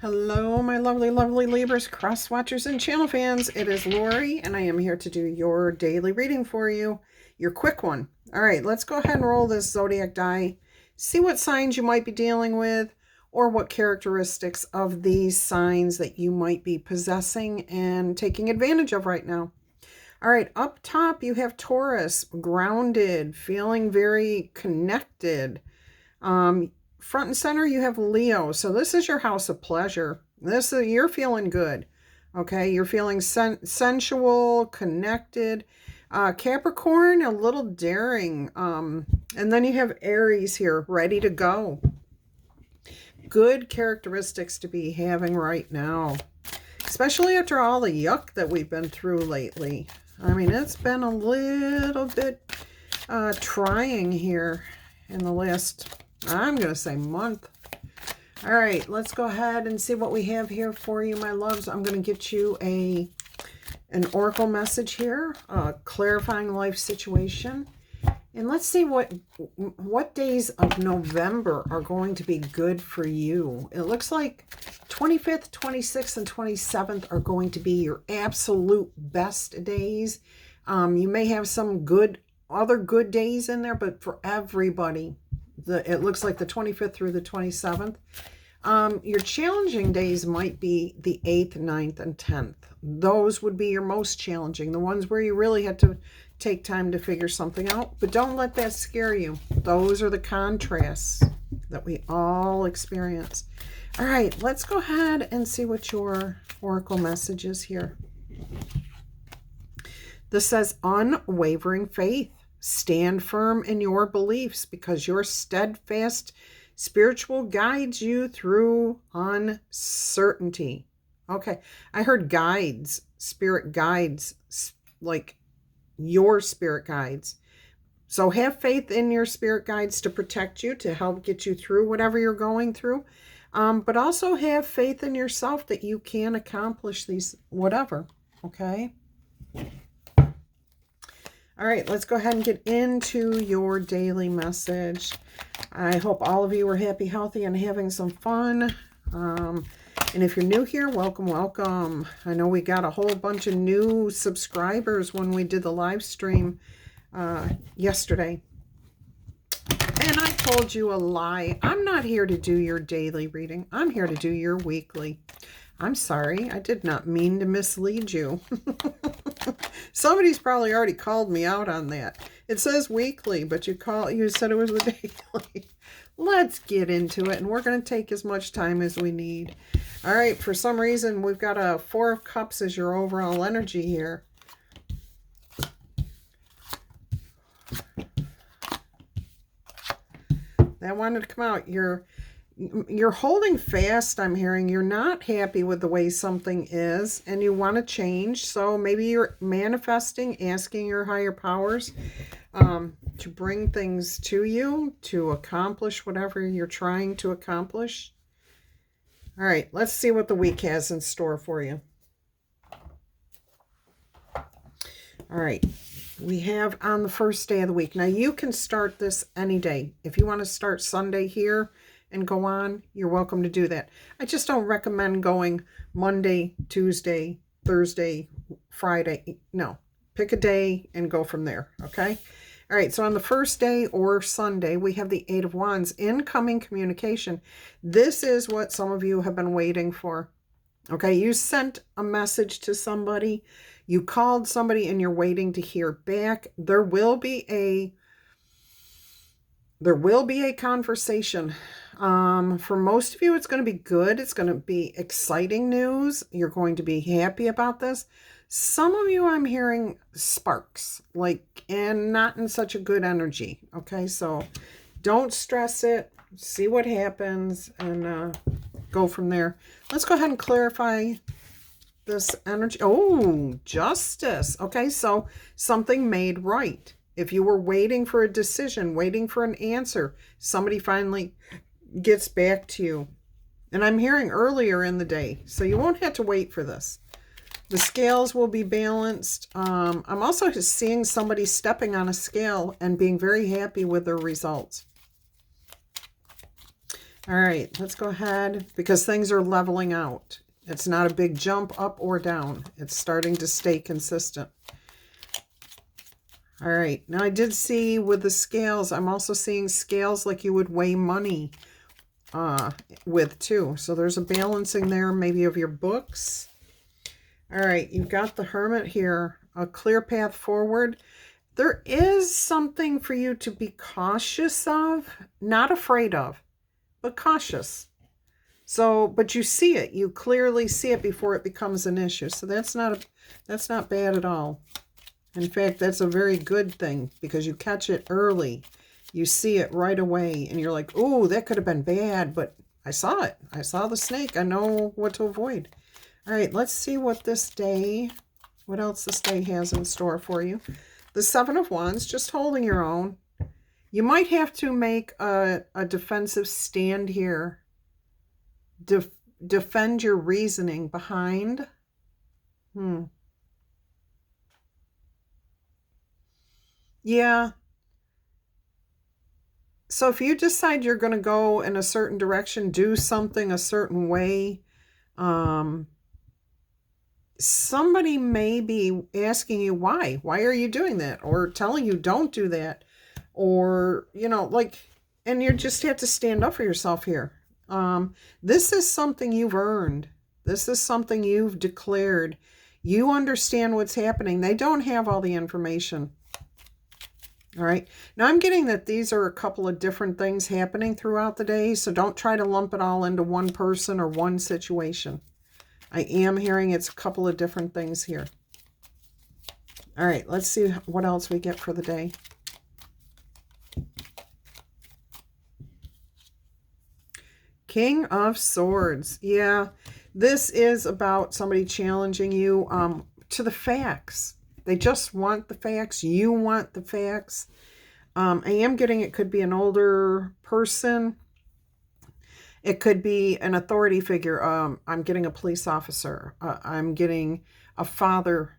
Hello, my lovely, lovely Libras, cross watchers, and channel fans. It is Laurie, and I am here to do your daily reading for you, your quick one. All right, let's go ahead and roll this zodiac die. See what signs you might be dealing with, or what characteristics of these signs that you might be possessing and taking advantage of right now. All right, up top you have Taurus, grounded, feeling very connected. Front and center, you have Leo. So this is your house of pleasure. You're feeling good. Okay, you're feeling sensual, connected. Capricorn, a little daring. And then you have Aries here, ready to go. Good characteristics to be having right now, especially after all the yuck that we've been through lately. I mean, it's been a little bit trying here in the last, I'm going to say, month. All right, let's go ahead and see what we have here for you, my loves. I'm going to get you an oracle message here, a clarifying life situation. And let's see what days of November are going to be good for you. It looks like 25th, 26th, and 27th are going to be your absolute best days. You may have some other good days in there, but for everybody, it looks like the 25th through the 27th. Your challenging days might be the 8th, 9th, and 10th. Those would be your most challenging, the ones where you really had to take time to figure something out. But don't let that scare you. Those are the contrasts that we all experience. All right, let's go ahead and see what your oracle message is here. This says, unwavering faith. Stand firm in your beliefs because your steadfast spiritual guides you through uncertainty. Okay, I heard guides, spirit guides, like your spirit guides. So have faith in your spirit guides to protect you, to help get you through whatever you're going through. But also have faith in yourself that you can accomplish these, whatever, okay? All right, let's go ahead and get into your daily message. I hope all of you are happy, healthy, and having some fun. And if you're new here, welcome, welcome. I know we got a whole bunch of new subscribers when we did the live stream yesterday. And I told you a lie. I'm not here to do your daily reading. I'm here to do your weekly. I'm sorry. I did not mean to mislead you. Somebody's probably already called me out on that. It says weekly, but you said it was the daily. Let's get into it, and we're going to take as much time as we need. All right, for some reason, we've got a 4 of Cups as your overall energy here. That wanted to come out. You're holding fast, I'm hearing. You're not happy with the way something is, and you want to change. So maybe you're manifesting, asking your higher powers to bring things to you, to accomplish whatever you're trying to accomplish. All right, let's see what the week has in store for you. All right, we have on the first day of the week. Now, you can start this any day. If you want to start Sunday here and go on, you're welcome to do that. I just don't recommend going Monday, Tuesday, Thursday, Friday. No, pick a day and go from there, okay? All right, so on the first day or Sunday, we have the 8 of Wands, incoming communication. This is what some of you have been waiting for, okay? You sent a message to somebody, you called somebody, and you're waiting to hear back. There will be a conversation. For most of you, it's going to be good. It's going to be exciting news. You're going to be happy about this. Some of you, I'm hearing sparks, and not in such a good energy. Okay, so don't stress it. See what happens and go from there. Let's go ahead and clarify this energy. Oh, justice. Okay, so something made right. If you were waiting for a decision, waiting for an answer, somebody finally gets back to you. And I'm hearing earlier in the day, so you won't have to wait for this. The scales will be balanced. I'm also just seeing somebody stepping on a scale and being very happy with their results. All right, let's go ahead because things are leveling out. It's not a big jump up or down. It's starting to stay consistent. All right, now I did see with the scales, I'm also seeing scales like you would weigh money with too. So there's a balancing there, maybe of your books. All right, you've got the Hermit here, a clear path forward. There is something for you to be cautious of, not afraid of, but cautious. So, but you see it, you clearly see it before it becomes an issue. So that's not bad at all. In fact, that's a very good thing because you catch it early. You see it right away and you're like, oh, that could have been bad, but I saw it. I saw the snake. I know what to avoid. All right, let's see what else this day has in store for you. The Seven of Wands, just holding your own. You might have to make a defensive stand here. Defend your reasoning behind. Yeah. So if you decide you're going to go in a certain direction, do something a certain way, somebody may be asking you why. Why are you doing that? Or telling you don't do that. Or, you know, like, and you just have to stand up for yourself here. This is something you've earned. This is something you've declared. You understand what's happening. They don't have all the information. All right. Now I'm getting that these are a couple of different things happening throughout the day. So don't try to lump it all into one person or one situation. I am hearing it's a couple of different things here. All right. Let's see what else we get for the day. King of Swords. Yeah. This is about somebody challenging you to the facts. They just want the facts. You want the facts. I am getting it could be an older person. It could be an authority figure. I'm getting a police officer. I'm getting a father,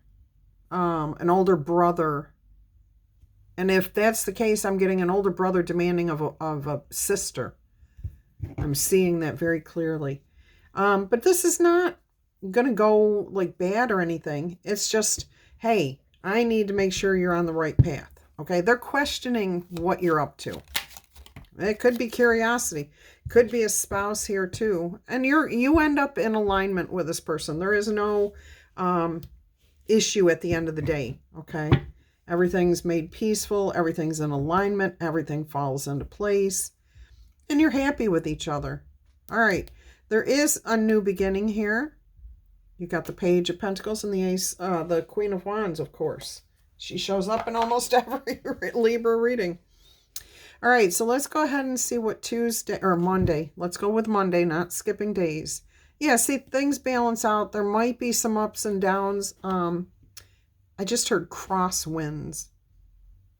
an older brother. And if that's the case, I'm getting an older brother demanding of a sister. I'm seeing that very clearly. But this is not going to go like bad or anything. It's just, hey, I need to make sure you're on the right path. Okay, they're questioning what you're up to. It could be curiosity. Could be a spouse here too. And you end up in alignment with this person. There is no issue at the end of the day. Okay, everything's made peaceful. Everything's in alignment. Everything falls into place. And you're happy with each other. All right, there is a new beginning here. You got the Page of Pentacles and the Ace, the Queen of Wands, of course. She shows up in almost every Libra reading. All right, so let's go ahead and see what Tuesday or Monday. Let's go with Monday, not skipping days. Yeah, see, things balance out. There might be some ups and downs. I just heard crosswinds.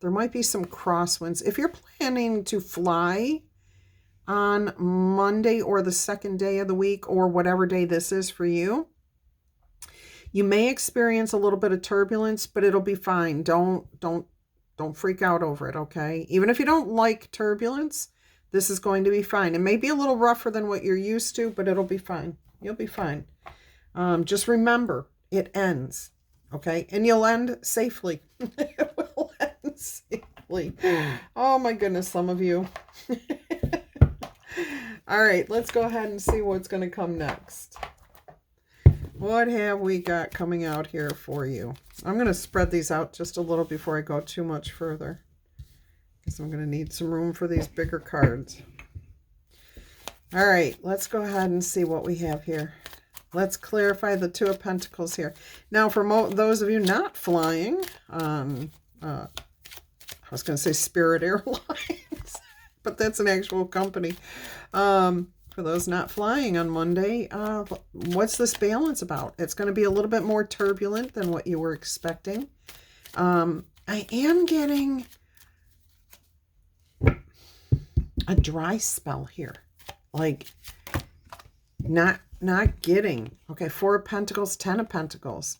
There might be some crosswinds. If you're planning to fly on Monday or the second day of the week or whatever day this is for you, you may experience a little bit of turbulence, but it'll be fine. Don't freak out over it, okay? Even if you don't like turbulence, this is going to be fine. It may be a little rougher than what you're used to, but it'll be fine. You'll be fine. Just remember, it ends, okay? And you'll end safely. It will end safely. Oh my goodness, some of you. All right, let's go ahead and see what's going to come next. What have we got coming out here for you? I'm going to spread these out just a little before I go too much further, because I'm going to need some room for these bigger cards. All right, let's go ahead and see what we have here. Let's clarify the Two of Pentacles here. Now, for those of you not flying on, I was going to say Spirit Airlines, but that's an actual company. For those not flying on Monday, what's this balance about? It's going to be a little bit more turbulent than what you were expecting. I am getting a dry spell here. Like, not getting. Okay, Four of Pentacles, Ten of Pentacles.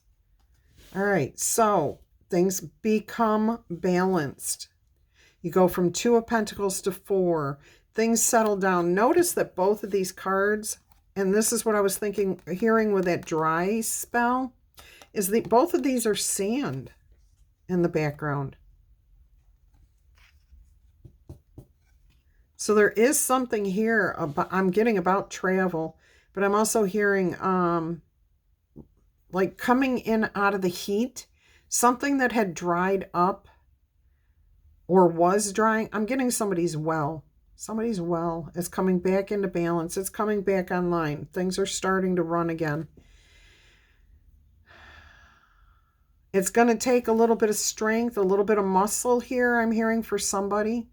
All right, so things become balanced. You go from Two of Pentacles to Four. things settle down. Notice that both of these cards, and this is what I was hearing with that dry spell, is that both of these are sand in the background. So there is something here about, I'm getting about travel, but I'm also hearing like coming in out of the heat, something that had dried up or was drying. I'm getting somebody's well. Somebody's well is coming back into balance. It's coming back online. Things are starting to run again. It's going to take a little bit of strength, a little bit of muscle here, I'm hearing, for somebody.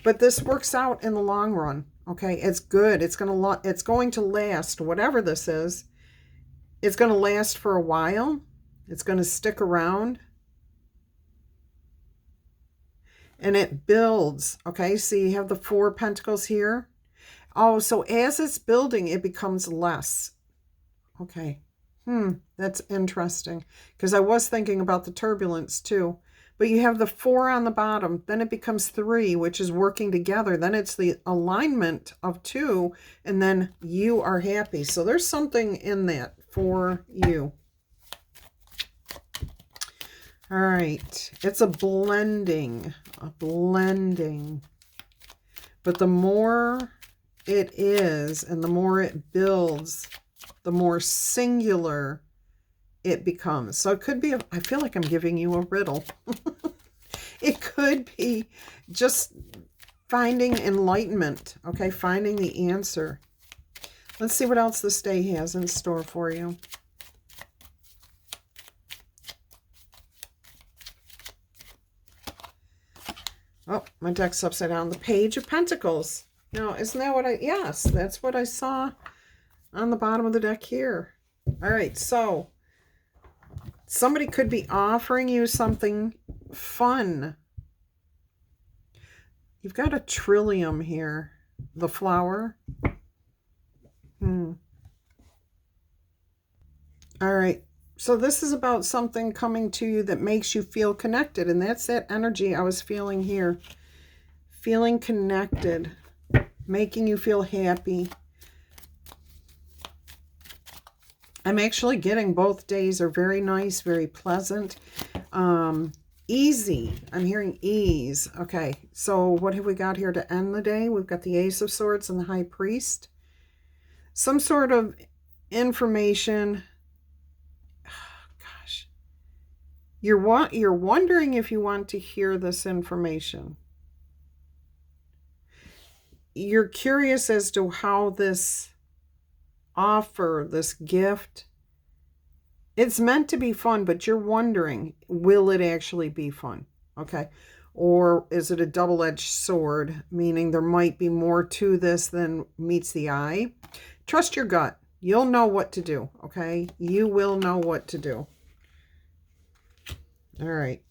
But this works out in the long run. Okay, it's good. It's going to last. Whatever this is, it's going to last for a while. It's going to stick around. And it builds. Okay, so you have the 4 of Pentacles here. Oh, so as it's building, it becomes less. Okay. That's interesting. Because I was thinking about the turbulence too. But you have the 4 on the bottom. Then it becomes 3, which is working together. Then it's the alignment of 2. And then you are happy. So there's something in that for you. All right. It's a blending. A blending. But the more it is and the more it builds, the more singular it becomes. So it could be, I feel like I'm giving you a riddle. It could be just finding enlightenment, okay? Finding the answer. Let's see what else this day has in store for you. Oh, my deck's upside down. The Page of Pentacles. Now, isn't that what yes, that's what I saw on the bottom of the deck here. All right, so somebody could be offering you something fun. You've got a trillium here. The flower. All right. So this is about something coming to you that makes you feel connected. And that's that energy I was feeling here. Feeling connected. Making you feel happy. I'm actually getting both days are very nice, very pleasant. Easy. I'm hearing ease. Okay, so what have we got here to end the day? We've got the Ace of Swords and the High Priest. Some sort of information. Gosh. You're wondering if you want to hear this information. You're curious as to how this offer, this gift, it's meant to be fun, but you're wondering, will it actually be fun? Okay. Or is it a double-edged sword, meaning there might be more to this than meets the eye? Trust your gut. You'll know what to do. Okay. You will know what to do. All right.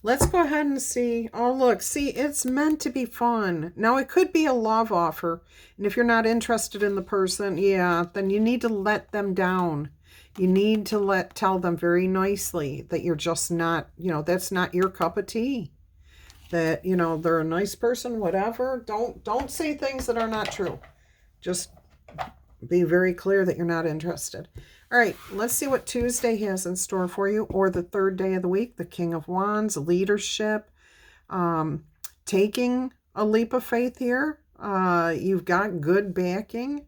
Let's go ahead and see. Oh, look. See, it's meant to be fun. Now, it could be a love offer. And if you're not interested in the person, yeah, then you need to let them down. You need to tell them very nicely that you're just not, that's not your cup of tea. That, they're a nice person, whatever. Don't say things that are not true. Just be very clear that you're not interested. All right, let's see what Tuesday has in store for you, or the 3rd day of the week, the King of Wands, leadership, taking a leap of faith here. You've got good backing.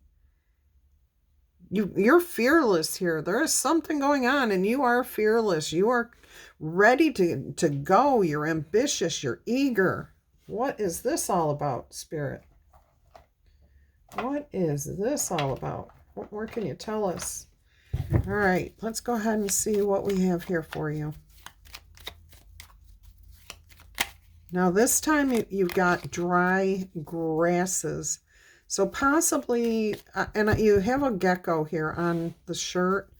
You're fearless here. There is something going on, and you are fearless. You are ready to go. You're ambitious. You're eager. What is this all about, Spirit? What is this all about? What more can you tell us? All right, let's go ahead and see what we have here for you. Now, this time you've got dry grasses. So possibly, and you have a gecko here on the shirt,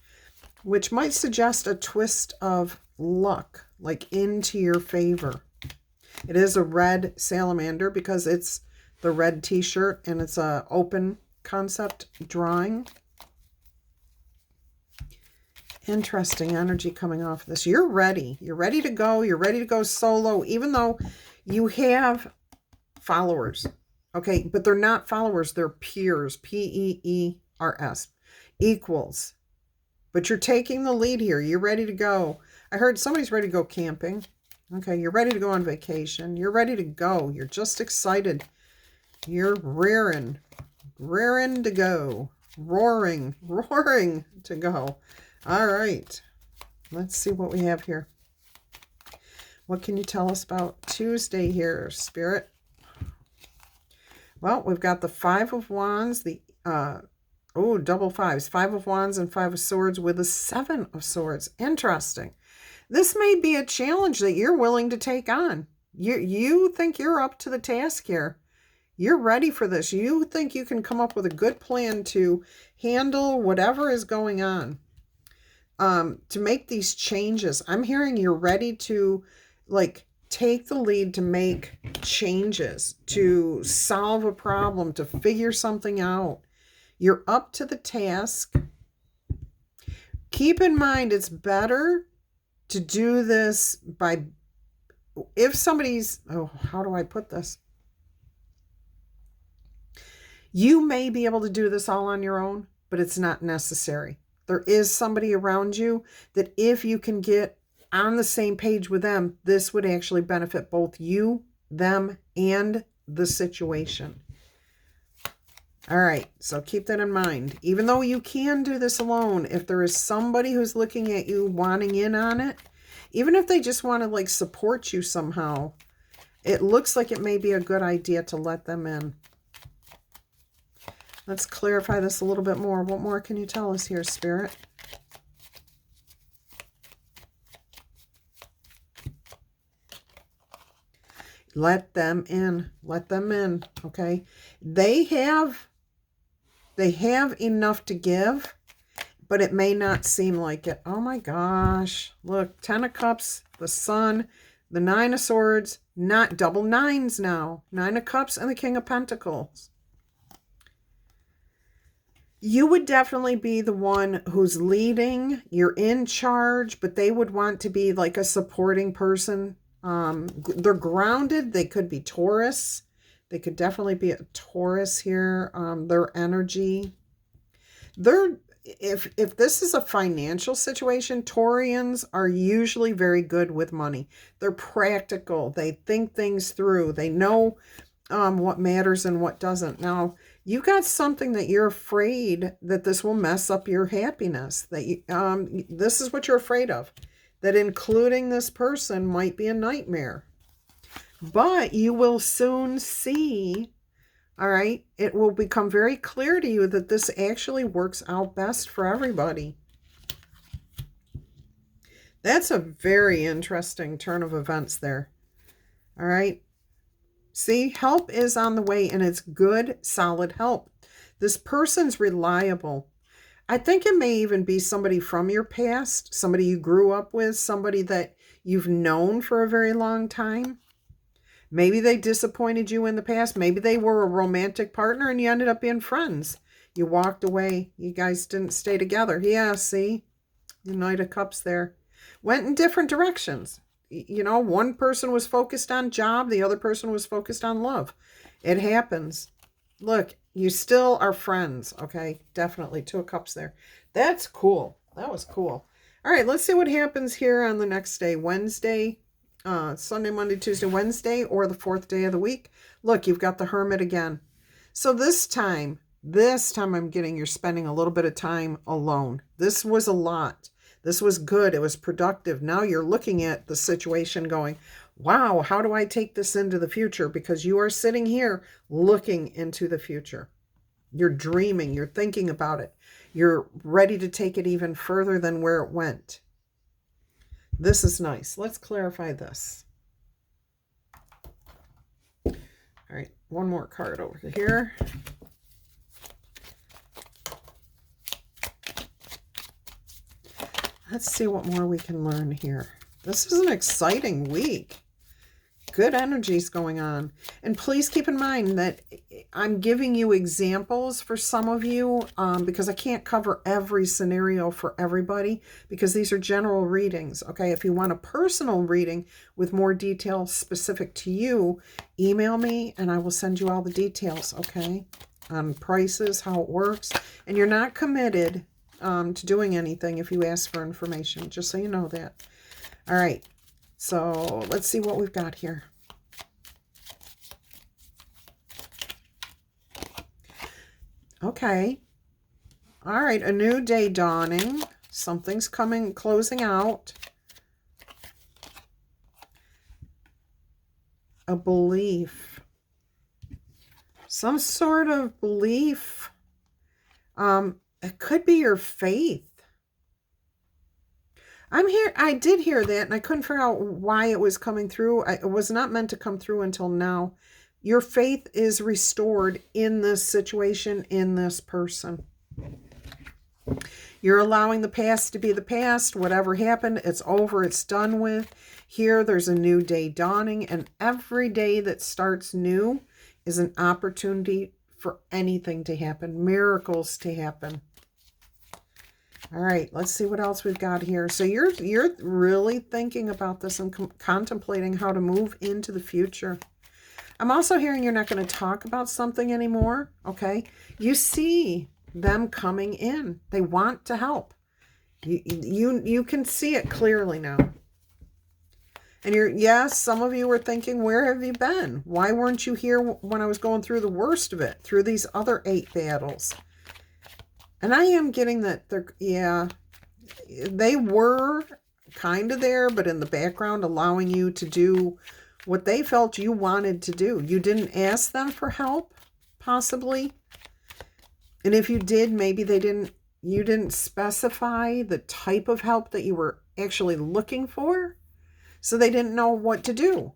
which might suggest a twist of luck, like into your favor. It is a red salamander because it's the red t-shirt and it's a open concept drawing. Interesting energy coming off this. You're ready. You're ready to go. You're ready to go solo, even though you have followers. Okay, but they're not followers. They're peers. Peers. Equals. But you're taking the lead here. You're ready to go. I heard somebody's ready to go camping. Okay, you're ready to go on vacation. You're ready to go. You're just excited. You're raring to go. Roaring to go. All right. Let's see what we have here. What can you tell us about Tuesday here, Spirit? Well, we've got the Five of Wands, the double fives, Five of Wands and Five of Swords with the Seven of Swords. Interesting. This may be a challenge that you're willing to take on. You think you're up to the task here. You're ready for this. You think you can come up with a good plan to handle whatever is going on, to make these changes. I'm hearing you're ready to take the lead to make changes, to solve a problem, to figure something out. You're up to the task. Keep in mind, it's better to do this if somebody's, how do I put this? You may be able to do this all on your own, but it's not necessary. There is somebody around you that if you can get on the same page with them, this would actually benefit both you, them, and the situation. All right, so keep that in mind. Even though you can do this alone, if there is somebody who's looking at you wanting in on it, even if they just want to support you somehow, it looks like it may be a good idea to let them in. Let's clarify this a little bit more. What more can you tell us here, Spirit? Let them in. Let them in, okay? They have enough to give, but it may not seem like it. Oh my gosh. Look, 10 of Cups, the Sun, the 9 of Swords, not double nines now. 9 of Cups and the King of Pentacles. You would definitely be the one who's leading. You're in charge, but they would want to be like a supporting person. They're grounded. They could be Taurus. They could definitely be a Taurus here. Their energy. If this is a financial situation, Taurians are usually very good with money. They're practical. They think things through. They know what matters and what doesn't. Now, you got something that you're afraid that this will mess up your happiness. That this is what you're afraid of. That including this person might be a nightmare. But you will soon see, all right, it will become very clear to you that this actually works out best for everybody. That's a very interesting turn of events there. All right. See, help is on the way, and it's good, solid help. This person's reliable. I think it may even be somebody from your past, somebody you grew up with, somebody that you've known for a very long time. Maybe they disappointed you in the past. Maybe they were a romantic partner and you ended up being friends. You walked away. You guys didn't stay together. Yeah, see? The Knight of Cups there. Went in different directions. You know, one person was focused on job. The other person was focused on love. It happens. Look, you still are friends, okay? Definitely. 2 of Cups there. That's cool. That was cool. All right, let's see what happens here on the next day. Wednesday, Sunday, Monday, Tuesday, Wednesday, or the 4th day of the week. Look, you've got the Hermit again. So this time I'm getting you're spending a little bit of time alone. This was a lot. This was good. It was productive. Now you're looking at the situation going, wow, how do I take this into the future? Because you are sitting here looking into the future. You're dreaming. You're thinking about it. You're ready to take it even further than where it went. This is nice. Let's clarify this. All right, one more card over here. Let's see what more we can learn here. This is an exciting week. Good energies going on. And please keep in mind that I'm giving you examples for some of you because I can't cover every scenario for everybody because these are general readings. Okay, if you want a personal reading with more details specific to you, email me and I will send you all the details, okay, on prices, how it works. And you're not committed to doing anything if you ask for information, just so you know that. All right, so let's see what we've got here. Okay. All right. A new day dawning. Something's coming, closing out. A belief. Some sort of belief. It could be your faith. I did hear that, and I couldn't figure out why it was coming through. It was not meant to come through until now. Your faith is restored in this situation, in this person. You're allowing the past to be the past. Whatever happened, it's over. It's done with. Here, there's a new day dawning, and every day that starts new is an opportunity for anything to happen, miracles to happen. All right, let's see what else we've got here. So you're really thinking about this and contemplating how to move into the future. I'm also hearing you're not going to talk about something anymore, okay? You see them coming in. They want to help. You can see it clearly now. And yes, some of you were thinking, where have you been? Why weren't you here when I was going through the worst of it, through these other 8 battles? And I am getting that they were kind of there, but in the background, allowing you to do what they felt you wanted to do. You didn't ask them for help, possibly. And if you did, maybe you didn't specify the type of help that you were actually looking for. So they didn't know what to do.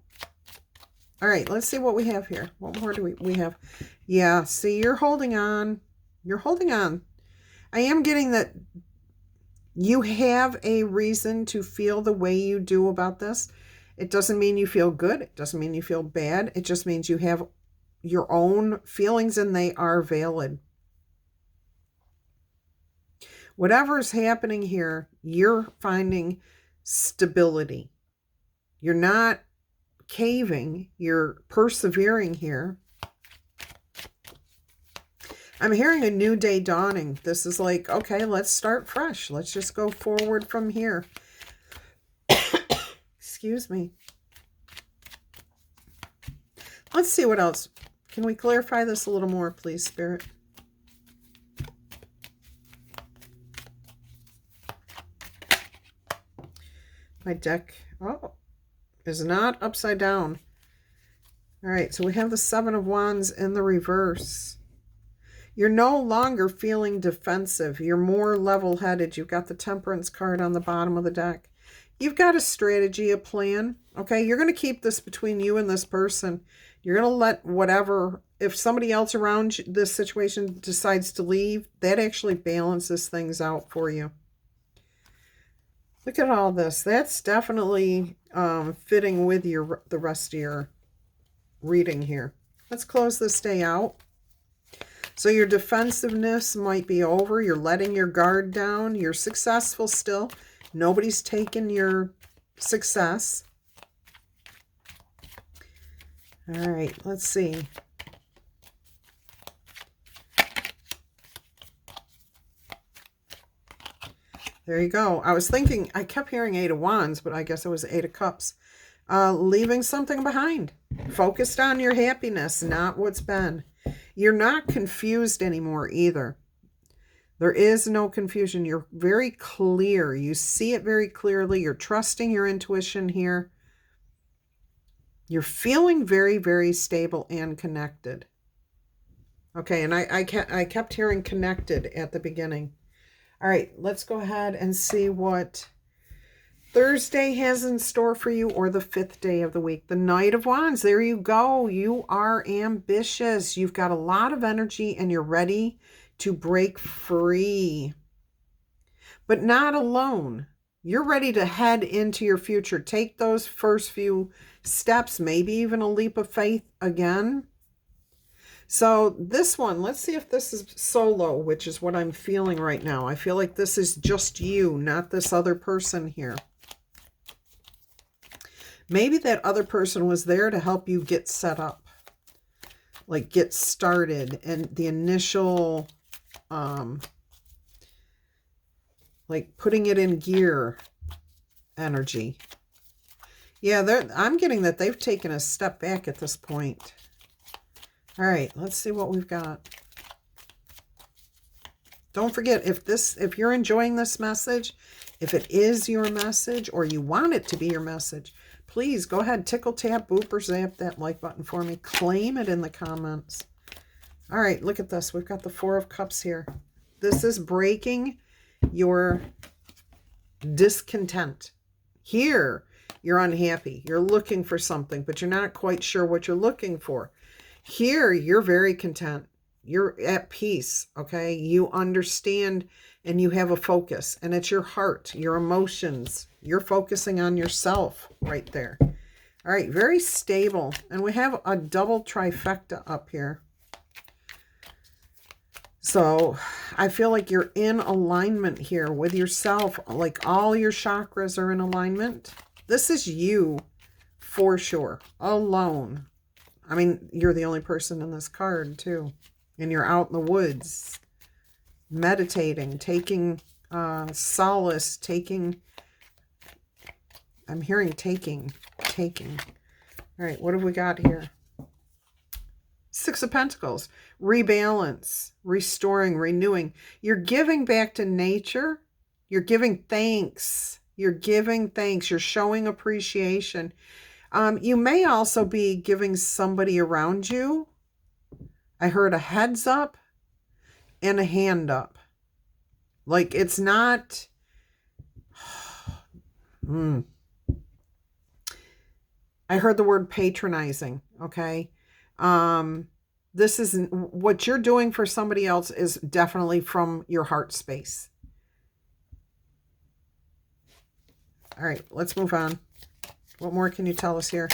All right, let's see what we have here. What more do we have? Yeah, see, you're holding on. You're holding on. I am getting that you have a reason to feel the way you do about this. It doesn't mean you feel good. It doesn't mean you feel bad. It just means you have your own feelings and they are valid. Whatever's happening here, you're finding stability. You're not caving. You're persevering here. I'm hearing a new day dawning. This is like, okay, let's start fresh. Let's just go forward from here. Excuse me. Let's see what else. Can we clarify this a little more, please, Spirit? My deck, is not upside down. All right, so we have the 7 of Wands in the reverse. You're no longer feeling defensive. You're more level-headed. You've got the Temperance card on the bottom of the deck. You've got a strategy, a plan. Okay, you're going to keep this between you and this person. You're going to let whatever, if somebody else around this situation decides to leave, that actually balances things out for you. Look at all this. That's definitely fitting with the rest of your reading here. Let's close this day out. So your defensiveness might be over. You're letting your guard down. You're successful still. Nobody's taken your success. All right, let's see. There you go. I was thinking, I kept hearing 8 of Wands, but I guess it was 8 of Cups. Leaving something behind. Focused on your happiness, not what's been. You're not confused anymore either. There is no confusion. You're very clear. You see it very clearly. You're trusting your intuition here. You're feeling very, very stable and connected. Okay, and I kept hearing connected at the beginning. All right, let's go ahead and see what Thursday has in store for you, or the 5th day of the week. The Knight of Wands. There you go. You are ambitious. You've got a lot of energy and you're ready to break free. But not alone. You're ready to head into your future. Take those first few steps, maybe even a leap of faith again. So this one, let's see if this is solo, which is what I'm feeling right now. I feel like this is just you, not this other person here. Maybe that other person was there to help you get set up, like get started, and the initial, like putting it in gear energy. Yeah, I'm getting that they've taken a step back at this point. All right, let's see what we've got. Don't forget, if you're enjoying this message, if it is your message or you want it to be your message, please go ahead, tickle, tap, boop, or zap that like button for me. Claim it in the comments. All right, look at this. We've got the Four of Cups here. This is breaking your discontent. Here, you're unhappy. You're looking for something, but you're not quite sure what you're looking for. Here, you're very content. You're at peace, okay? You understand and you have a focus, and it's your heart, your emotions. You're focusing on yourself right there. All right, very stable. And we have a double trifecta up here. So I feel like you're in alignment here with yourself. Like all your chakras are in alignment. This is you for sure, alone. I mean, you're the only person in this card too. And you're out in the woods, meditating, taking solace, I'm hearing taking. All right, what have we got here? Six of Pentacles, rebalance, restoring, renewing. You're giving back to nature. You're giving thanks. You're giving thanks. You're showing appreciation. You may also be giving somebody around you. I heard a heads up and a hand up. Like it's not... I heard the word patronizing, okay? This isn't... What you're doing for somebody else is definitely from your heart space. All right, let's move on. What more can you tell us here?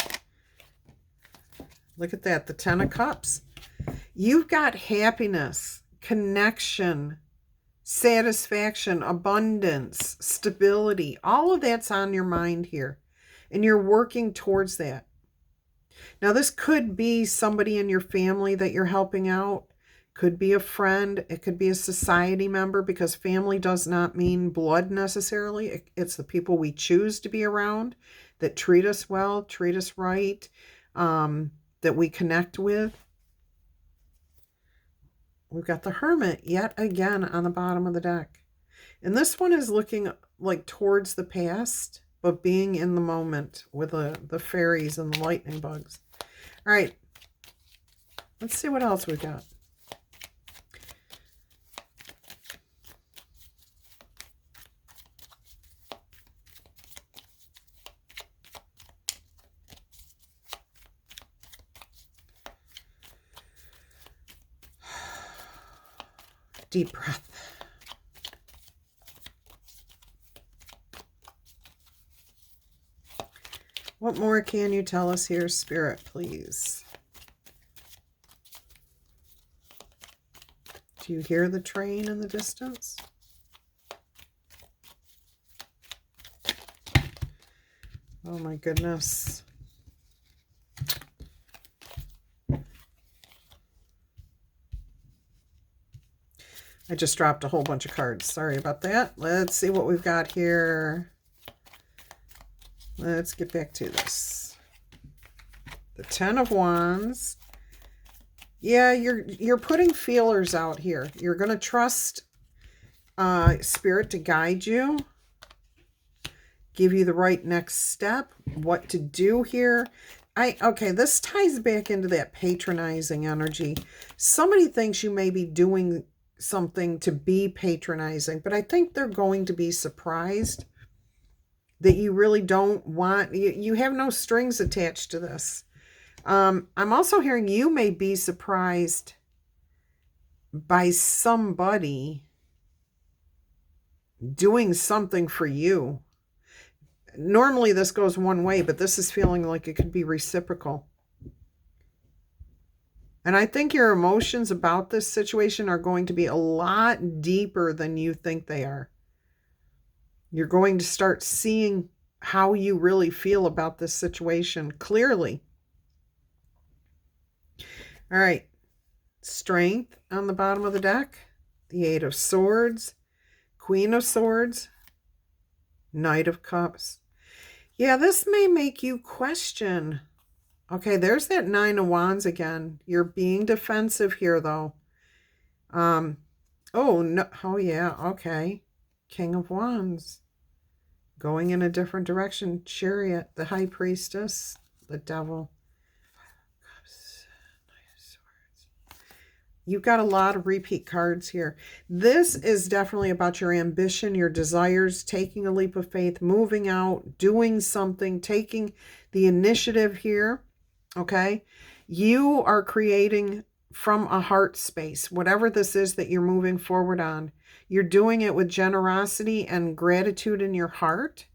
Look at that, the Ten of Cups. You've got happiness, connection, satisfaction, abundance, stability. All of that's on your mind here. And you're working towards that. Now, this could be somebody in your family that you're helping out. Could be a friend. It could be a society member, because family does not mean blood necessarily. It's the people we choose to be around that treat us well, treat us right, that we connect with. We've got the Hermit yet again on the bottom of the deck. And this one is looking like towards the past, but being in the moment with the fairies and the lightning bugs. All right. Let's see what else we got. Deep breath. What more can you tell us here, Spirit, please? Do you hear the train in the distance? Oh my goodness. I just dropped a whole bunch of cards. Sorry about that. Let's see what we've got here. Let's get back to this. The Ten of Wands. Yeah, you're putting feelers out here. You're going to trust Spirit to guide you, give you the right next step, what to do here. Okay, this ties back into that patronizing energy. Somebody thinks you may be doing something to be patronizing, but I think they're going to be surprised that you really don't want, you have no strings attached to this. I'm also hearing you may be surprised by somebody doing something for you. Normally this goes one way, but this is feeling like it could be reciprocal. And I think your emotions about this situation are going to be a lot deeper than you think they are. You're going to start seeing how you really feel about this situation clearly. All right. Strength on the bottom of the deck. The Eight of Swords. Queen of Swords. Knight of Cups. Yeah, this may make you question. Okay, there's that Nine of Wands again. You're being defensive here, though. Oh, no. Oh, yeah. Okay. King of Wands. Going in a different direction. Chariot. The High Priestess. The Devil. You've got a lot of repeat cards here. This is definitely about your ambition, your desires, taking a leap of faith, moving out, doing something, taking the initiative here, okay? You are creating from a heart space, whatever this is that you're moving forward on. You're doing it with generosity and gratitude in your heart.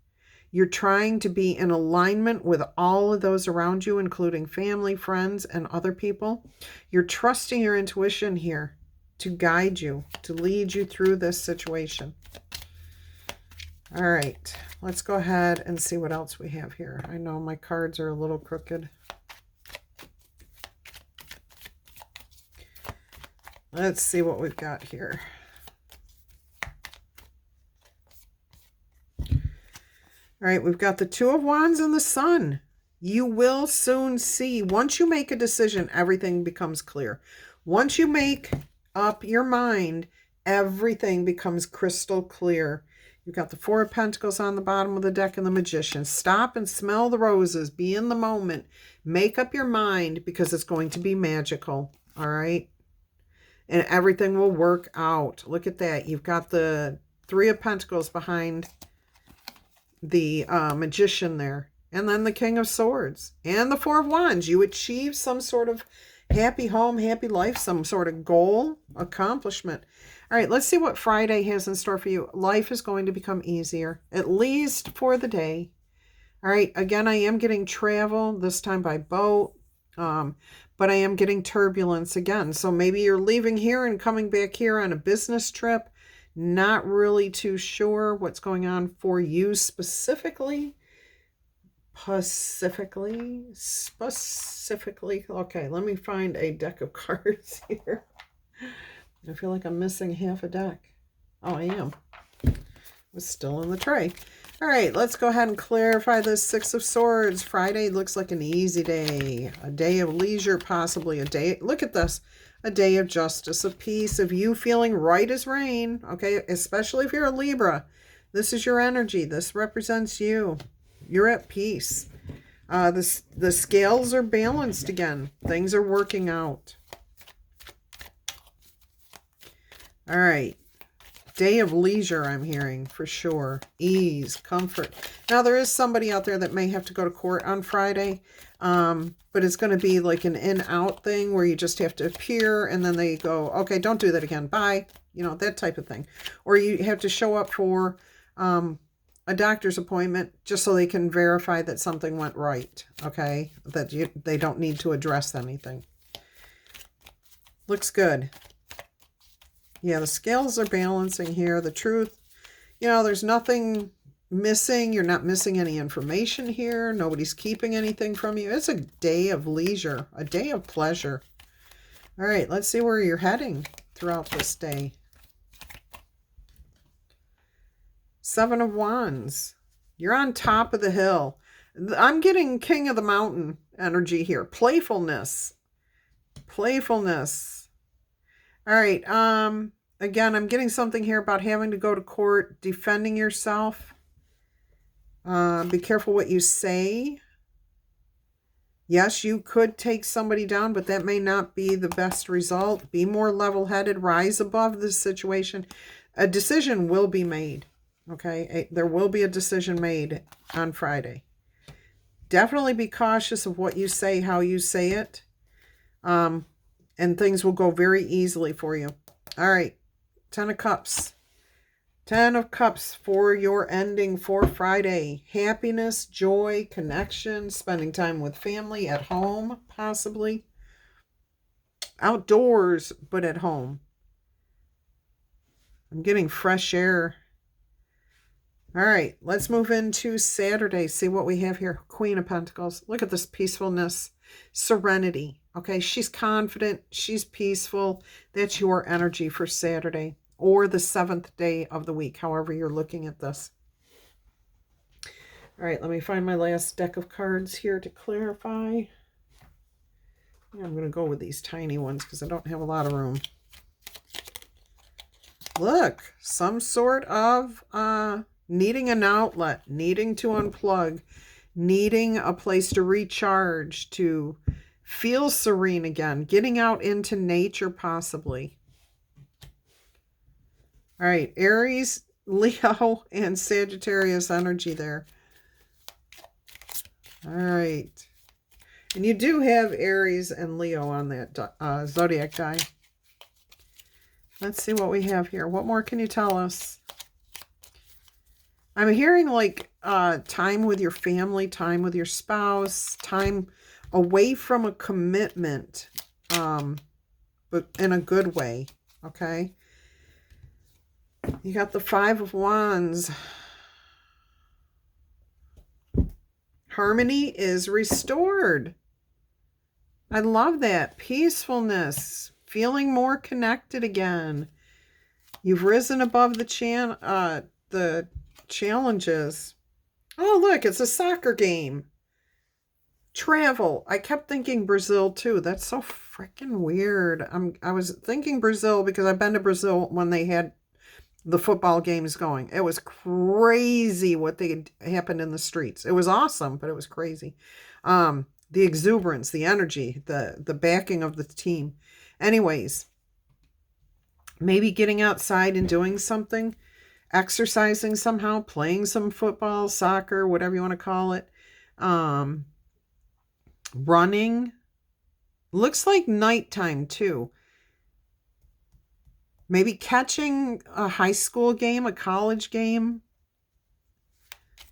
You're trying to be in alignment with all of those around you, including family, friends, and other people. You're trusting your intuition here to guide you, to lead you through this situation. All right, let's go ahead and see what else we have here. I know my cards are a little crooked. Let's see what we've got here. All right, we've got the Two of Wands and the Sun. You will soon see. Once you make a decision, everything becomes clear. Once you make up your mind, everything becomes crystal clear. You've got the Four of Pentacles on the bottom of the deck and the Magician. Stop and smell the roses. Be in the moment. Make up your mind because it's going to be magical. All right? And everything will work out. Look at that. You've got the Three of Pentacles behind the Magician there, and then the King of Swords and the Four of Wands. You achieve some sort of happy home, happy life, some sort of goal, accomplishment. All right, let's see what Friday has in store for you. Life is going to become easier, at least for the day. All right, again, I am getting travel, this time by boat, but I am getting turbulence again. So maybe you're leaving here and coming back here on a business trip. Not really too sure what's going on for you specifically. Specifically. Okay, let me find a deck of cards here. I feel like I'm missing half a deck. Oh, I am. It's still in the tray. All right, let's go ahead and clarify this Six of Swords. Friday looks like an easy day. A day of leisure, possibly a day. Look at this. A day of justice, of peace, of you feeling right as rain, okay? Especially if you're a Libra. This is your energy. This represents you. You're at peace. The scales are balanced again. Things are working out. All right. Day of leisure, I'm hearing, for sure. Ease, comfort. Now, there is somebody out there that may have to go to court on Friday, but it's going to be like an in-out thing where you just have to appear and then they go, okay, don't do that again. Bye. You know, that type of thing. Or you have to show up for a doctor's appointment just so they can verify that something went right, okay? That they don't need to address anything. Looks good. Yeah, the scales are balancing here. The truth, you know, there's nothing missing. You're not missing any information here. Nobody's keeping anything from you. It's a day of leisure, a day of pleasure. All right, let's see where you're heading throughout this day. Seven of Wands. You're on top of the hill. I'm getting King of the Mountain energy here. Playfulness. Playfulness. All right. Again, I'm getting something here about having to go to court, defending yourself. Be careful what you say. Yes, you could take somebody down, but that may not be the best result. Be more level-headed. Rise above this situation. A decision will be made. Okay? There will be a decision made on Friday. Definitely be cautious of what you say, how you say it. And things will go very easily for you. All right. 10 of Cups. 10 of Cups for your ending for Friday. Happiness, joy, connection, spending time with family at home, possibly. outdoors, but at home. I'm getting fresh air. All right, let's move into Saturday. See what we have here. Queen of Pentacles. Look at this peacefulness, serenity. Okay, she's confident. She's peaceful. That's your energy for Saturday or the 7th day of the week, however you're looking at this. All right, let me find my last deck of cards here to clarify. Yeah, I'm going to go with these tiny ones because I don't have a lot of room. Look, some sort of needing an outlet, needing to unplug, needing a place to recharge, to feel serene again, getting out into nature possibly. All right, Aries, Leo, and Sagittarius energy there. All right. And you do have Aries and Leo on that zodiac die. Let's see what we have here. What more can you tell us? I'm hearing like time with your family, time with your spouse, time away from a commitment, but in a good way, okay? You got the 5 of Wands. Harmony is restored. I love that. Peacefulness. Feeling more connected again. You've risen above the challenges. Oh, look, it's a soccer game. Travel. I kept thinking Brazil too. That's so freaking weird. I was thinking Brazil because I've been to Brazil when they had the football games going. It was crazy what happened in the streets. It was awesome, but it was crazy. The exuberance, the energy, the backing of the team. Anyways, maybe getting outside and doing something, exercising somehow, playing some football, soccer, whatever you want to call it. Running. Looks like nighttime too. Maybe catching a high school game, a college game.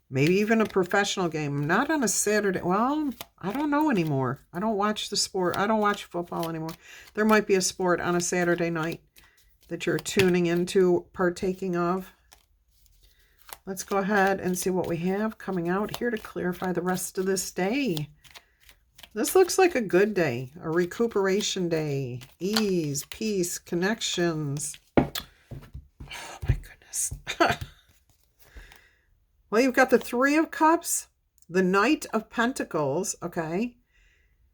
Maybe even a professional game. Not on a Saturday. Well, I don't know anymore. I don't watch the sport. I don't watch football anymore. There might be a sport on a Saturday night that you're tuning into, partaking of. Let's go ahead and see what we have coming out here to clarify the rest of this day. This looks like a good day, a recuperation day, ease, peace, connections. Oh my goodness. Well, you've got the 3 of Cups, the Knight of Pentacles, okay?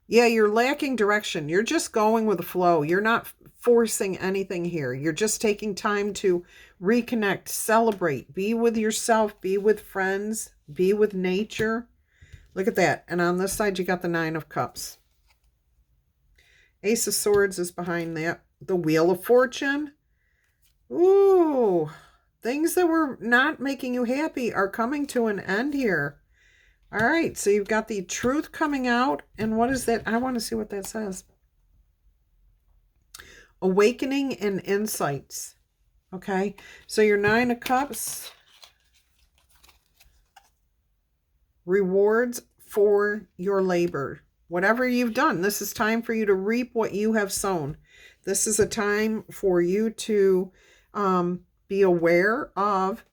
Yeah, you're lacking direction. You're just going with the flow. You're not forcing anything here. You're just taking time to reconnect, celebrate, be with yourself, be with friends, be with nature. Look at that. And on this side, you got the 9 of Cups. Ace of Swords is behind that. The Wheel of Fortune. Ooh. Things that were not making you happy are coming to an end here. All right, so you've got the Truth coming out. And what is that? I want to see what that says. Awakening and insights. Okay, so your 9 of Cups. Rewards for your labor. Whatever you've done, this is time for you to reap what you have sown. This is a time for you to be aware of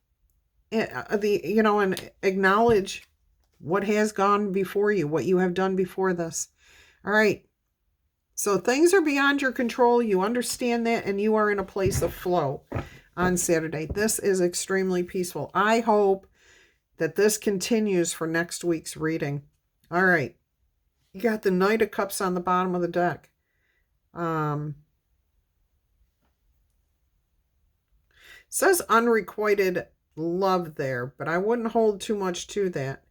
and acknowledge what has gone before you, what you have done before this. All right. So things are beyond your control. You understand that, and you are in a place of flow on Saturday. This is extremely peaceful. I hope that this continues for next week's reading. All right. You got the Knight of Cups on the bottom of the deck. Says unrequited love there, but I wouldn't hold too much to that.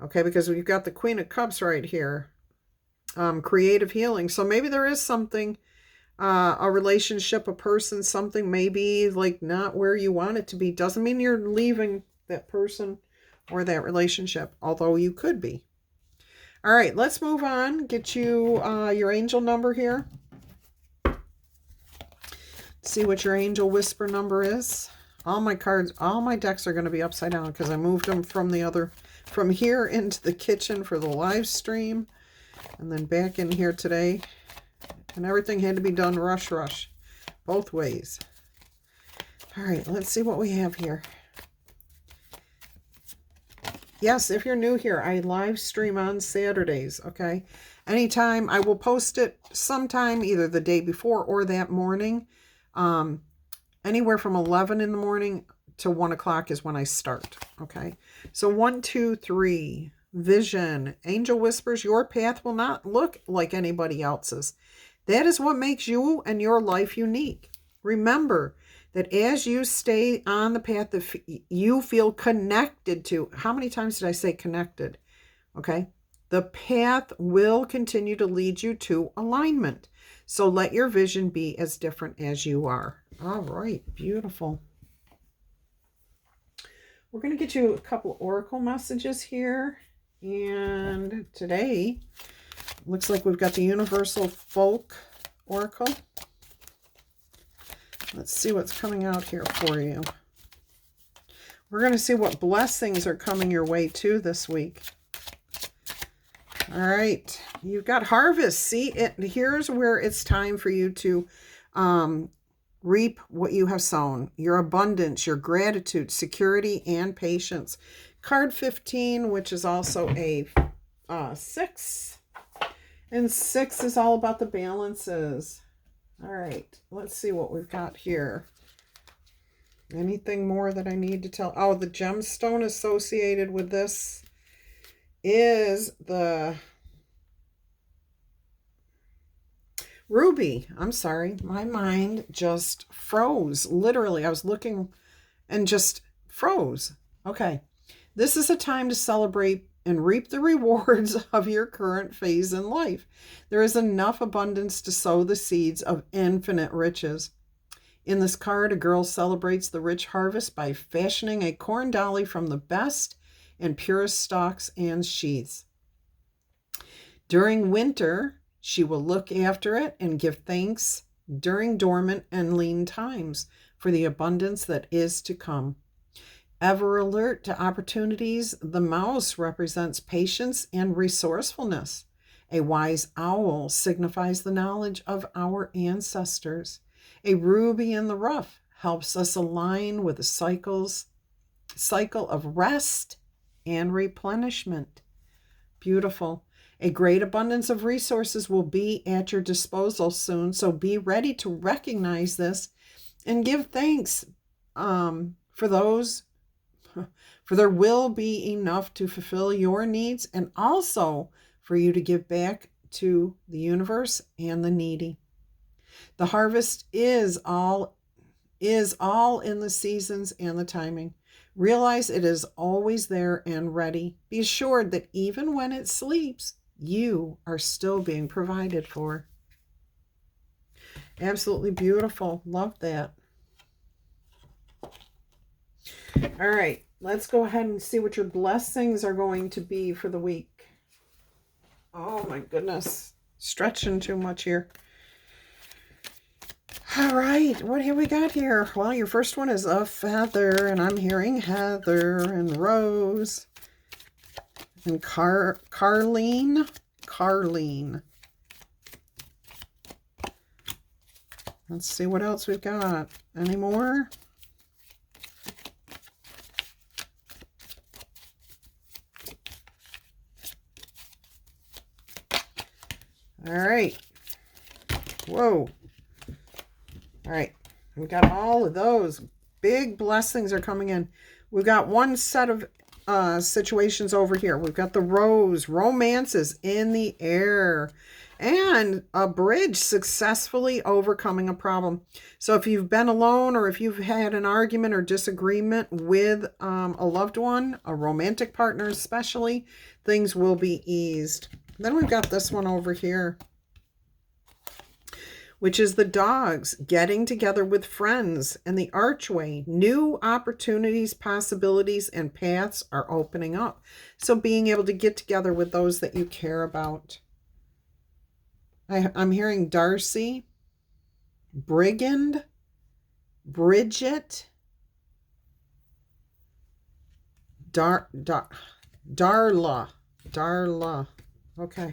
Okay, because we've got the Queen of Cups right here. Creative healing. So maybe there is something, a relationship, a person, something maybe like not where you want it to be. Doesn't mean you're leaving that person or that relationship, although you could be. All right, let's move on. Get you your angel number here. See what your angel whisper number is. All my cards, all my decks are going to be upside down because I moved them from here into the kitchen for the live stream, and then back in here today And everything had to be done rush, both ways. All right, let's see what we have here. Yes, if you're new here, I live stream on Saturdays, okay? Anytime, I will post it sometime, either the day before or that morning. Anywhere from 11 in the morning to 1 o'clock is when I start, okay? So 1, 2, 3, vision. Angel whispers, your path will not look like anybody else's. That is what makes you and your life unique. Remember that as you stay on the path that you feel connected to, how many times did I say connected? Okay. The path will continue to lead you to alignment. So let your vision be as different as you are. All right. Beautiful. We're going to get you a couple oracle messages here. And today, looks like we've got the Universal Folk Oracle. Let's see what's coming out here for you. We're going to see what blessings are coming your way too this week. All right. You've got harvest. See, here's where it's time for you to reap what you have sown. Your abundance, your gratitude, security, and patience. Card 15, which is also a 6. And 6 is all about the balances. All right, let's see what we've got here. Anything more that I need to tell? Oh, the gemstone associated with this is the ruby. I'm sorry, my mind just froze. Literally, I was looking and just froze. Okay, this is a time to celebrate and reap the rewards of your current phase in life. There is enough abundance to sow the seeds of infinite riches. In this card, a girl celebrates the rich harvest by fashioning a corn dolly from the best and purest stalks and sheaths. During winter, she will look after it and give thanks during dormant and lean times for the abundance that is to come. Ever alert to opportunities, the mouse represents patience and resourcefulness. A wise owl signifies the knowledge of our ancestors. A ruby in the rough helps us align with the cycle of rest and replenishment. Beautiful. A great abundance of resources will be at your disposal soon, so be ready to recognize this and give thanks for there will be enough to fulfill your needs and also for you to give back to the universe and the needy. The harvest is all in the seasons and the timing. Realize it is always there and ready. Be assured that even when it sleeps, you are still being provided for. Absolutely beautiful. Love that. All right, let's go ahead and see what your blessings are going to be for the week. Oh my goodness, stretching too much here. All right, what have we got here? Well, your first one is a feather, and I'm hearing Heather and Rose and Carlene. Let's see what else we've got. Any more? All right. Whoa. All right. We got all of those. Big blessings are coming in. We've got one set of situations over here. We've got the rose. Romances in the air. And a bridge successfully overcoming a problem. So if you've been alone or if you've had an argument or disagreement with a loved one, a romantic partner especially, things will be eased. Then we've got this one over here, which is the dogs getting together with friends and the archway. New opportunities, possibilities, and paths are opening up. So being able to get together with those that you care about. I'm hearing Darcy, Brigand, Bridget, Darla. Okay.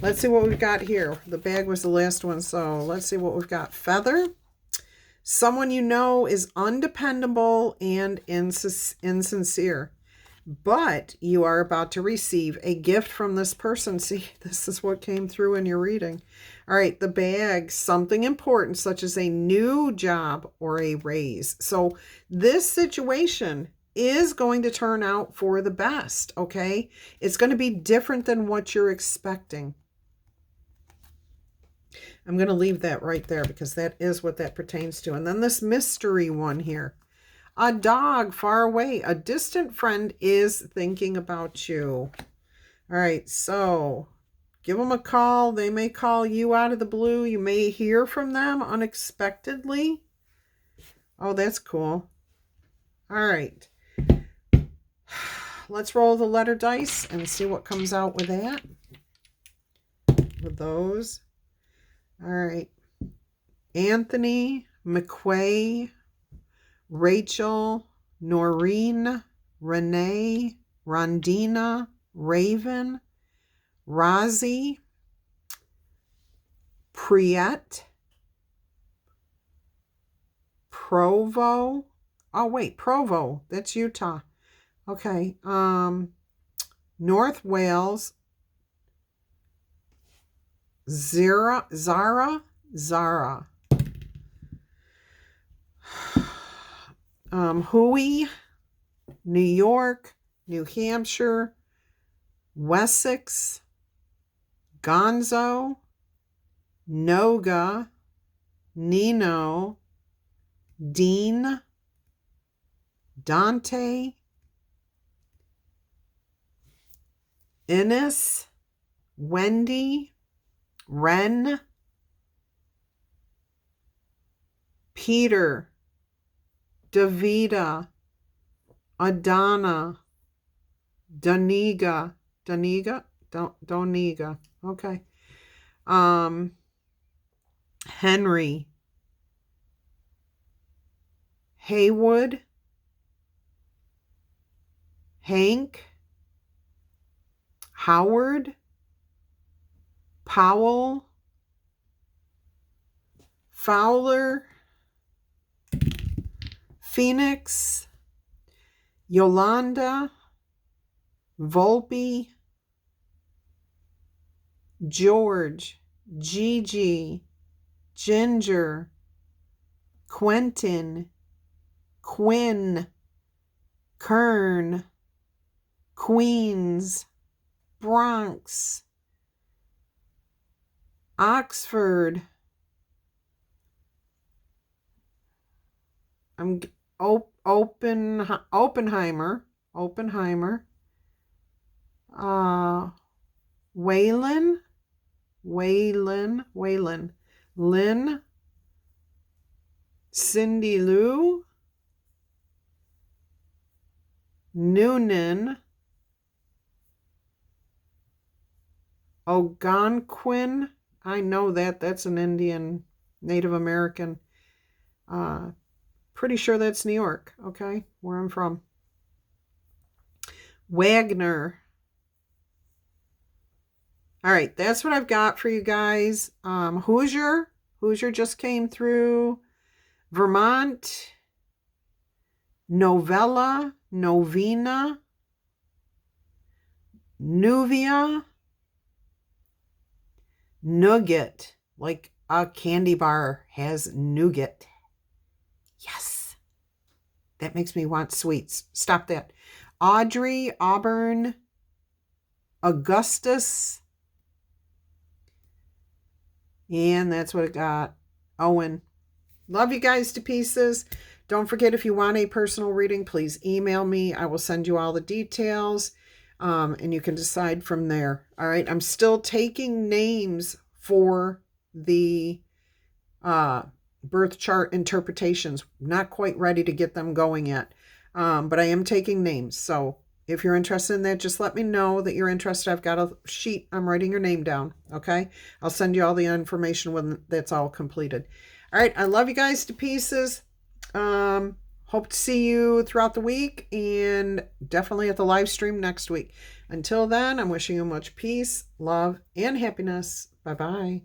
Let's see what we've got here. The bag was the last one, so let's see what we've got. Feather. Someone you know is undependable and insincere, but you are about to receive a gift from this person. See, this is what came through in your reading. All right, the bag, something important, such as a new job or a raise. So this situation is going to turn out for the best, okay? It's going to be different than what you're expecting. I'm going to leave that right there because that is what that pertains to. And then this mystery one here. A dog far away. A distant friend is thinking about you. All right, so give them a call. They may call you out of the blue. You may hear from them unexpectedly. Oh, that's cool. All right. Let's roll the letter dice and see what comes out with that. With those. All right. Anthony, McQuay, Rachel, Noreen, Renee, Rondina, Raven, Rozzy, Priet, Provo. Oh, wait, Provo. That's Utah. Okay. North Wales, Zara. Huey, New York, New Hampshire, Wessex, Gonzo, Noga, Nino, Dean, Dante, Innes, Wendy, Ren, Peter, Davida, Adana, Doniga, okay. Henry, Haywood, Hank, Howard, Powell, Fowler, Phoenix, Yolanda, Volpe, George, Gigi, Ginger, Quentin, Quinn, Kern, Queens, Bronx, Oxford, Oppenheimer, Waylon, Lynn, Cindy Lou, Noonan, Algonquin. I know that. That's an Indian, Native American. Pretty sure that's New York, okay, where I'm from. Wagner. All right, that's what I've got for you guys. Hoosier just came through. Vermont. Novella, Novena. Nuvia. Nougat, like a candy bar has nougat. Yes. That makes me want sweets. Stop that. Audrey, Auburn, Augustus. And that's what it got. Owen. Love you guys to pieces. Don't forget, if you want a personal reading, please email me. I will send you all the details. And you can decide from there. All right. I'm still taking names for the birth chart interpretations. Not quite ready to get them going yet. But I am taking names. So if you're interested in that, just let me know that you're interested. I've got a sheet. I'm writing your name down. Okay. I'll send you all the information when that's all completed. All right. I love you guys to pieces. Hope to see you throughout the week and definitely at the live stream next week. Until then, I'm wishing you much peace, love, and happiness. Bye-bye.